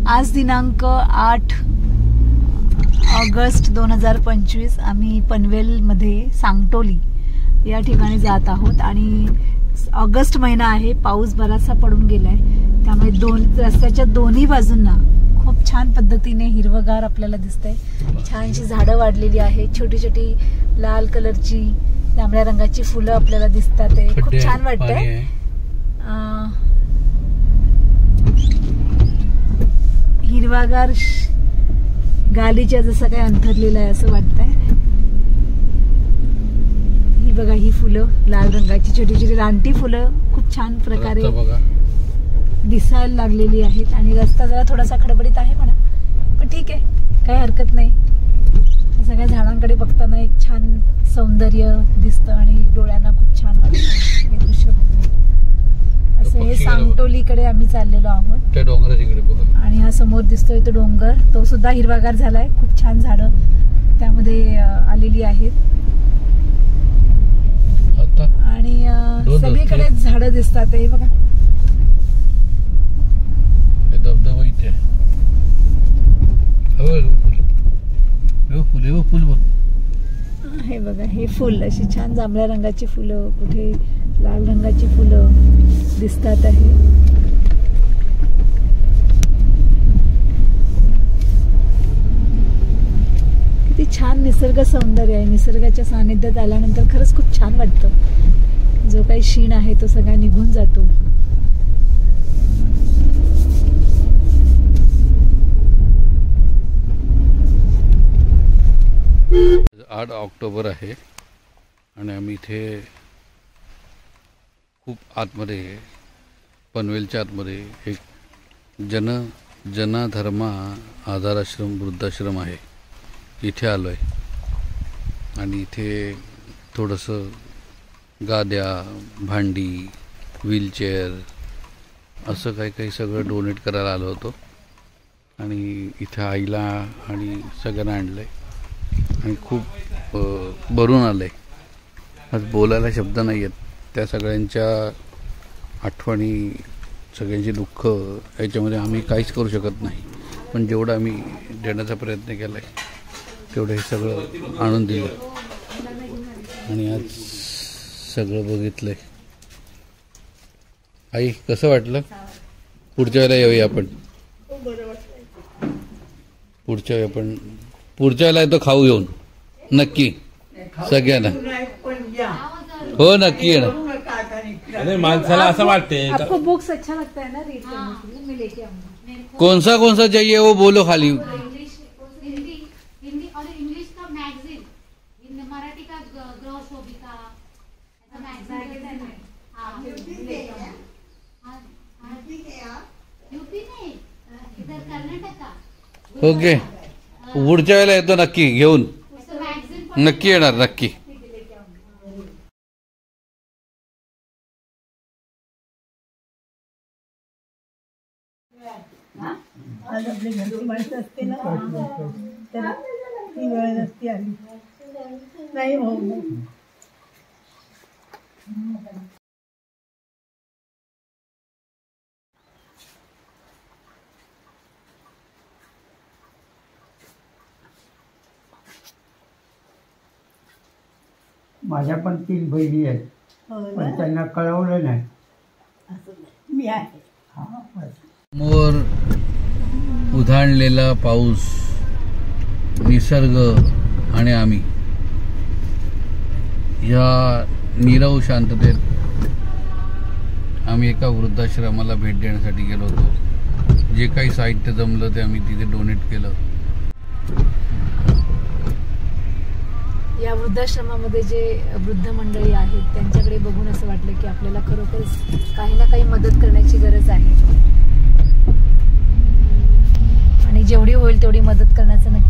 आज दिनांक 8 ऑगस्ट 2025 आम्ही पनवेलमध्ये सांगटोली या ठिकाणी जात आहोत आणि ऑगस्ट महिना आहे, पाऊस बराचसा पडून गेलाय, त्यामुळे रस्त्याच्या दोन्ही बाजूंना खूप छान पद्धतीने हिरवगार आपल्याला दिसतंय। छानशी झाडं वाढलेली आहेत, छोटी छोटी लाल कलरची जांभळ्या रंगाची फुलं आपल्याला दिसतात, खूप छान वाटतंय। हिरवागार गालीच्या जसं काय अंथरलेलं आहे असं वाटतंय। ही बघा, ही फुलं लाल रंगाची छोटी छोटी रानटी फुलं खूप छान प्रकारे दिसायला लागलेली आहेत आणि रस्ता जरा थोडासा खडबडीत आहे म्हणा, पण ठीक आहे, काही हरकत नाही। सगळ्या झाडांकडे बघताना एक छान सौंदर्य दिसतं आणि डोळ्यांना खूप छान वाटतं हे दृश्य बघून। असं हे सांगटोलीकडे आम्ही चाललेलो आहोत, त्या डोंगराच्या बघा, आणि हा समोर दिसतोय तो डोंगर, तो सुद्धा हिरवागार झालाय, खूप छान झाडं त्यामध्ये आलेली आहेत आणि सगळीकडे झाडं दिसतात। हे बघा, धबधबा इथे फुल हे बघा, हे फुल अशी छान जांभळ्या रंगाची फुलं, कुठे लाल रंगाची फुलं दिसतात आहे। किती छान निसर्ग सौंदर्य आहे, निसर्गाच्या सानिध्यात आल्यानंतर खरंच खूप छान वाटतं, जो काही शीण आहे तो सगळा निघून जातो। 8 ऑक्टोबर आहे आणि आम्ही इथे खूप आतमध्ये पनवेलच्या आतमध्ये एक जनाधर्मा आधाराश्रम वृद्धाश्रम आहे, इथे आलो आहे आणि इथे थोडंसं गाद्या, भांडी, व्हीलचेअर असं काही सगळं डोनेट करायला आलो होतो आणि इथे आईला आणि सगळ्यांना आणलं आहे आणि खूप भरून आलं आहे। आज बोलायला शब्द नाही आहेत, त्या सगळ्यांच्या आठवणी, सगळ्यांची दुःख याच्यामध्ये आम्ही काहीच करू शकत नाही, पण जेवढं आम्ही देण्याचा प्रयत्न केला आहे तेवढं हे सगळं आणून दिलं आणि आज सगळं बघितलं आहे। आई कसं वाटलं? पुढच्या वेळेला येऊया आपण, पुढच्या वेळेला येतो खाऊ घेऊन नक्की सगळ्यांना, हो नक्की येणार। अरे माणसाला असं वाटते, आपको बुक्स अच्छा लगता है ना रीड करने के लिए, मैं लेके आऊंगा। कौन सा चाहिए वो बोलो खाली। हिंदी और इंग्लिश का मैगजीन, मराठी का गृह शोभिका मैगजीन, यूपी में इधर कर्नाटका। ओके, पुढच्या वेळेला येतो नक्की घेऊन, नक्की येणार नक्की। आज आपली घरची माणसं असते ना तर ती वेळ नसती आली नाही हो। माझ्या पण 3 बहिणी आहेत, पण त्यांना कळवलं नाही। मी आहे समोर उधाणलेला पाऊस, निसर्ग आणि आम्ही या नीरव शांततेत आम्ही एका वृद्धाश्रमाला भेट देण्यासाठी गेलो होतो। जे काही साहित्य जमलं ते आम्ही तिथे डोनेट केलं। या वृद्धाश्रमामध्ये जे वृद्ध मंडळी आहेत त्यांच्याकडे बघून असं वाटलं की आपल्याला खरोखर काही ना काही मदत करण्याची गरज आहे आणि जेवढी होईल तेवढी मदत करण्याचा नक्की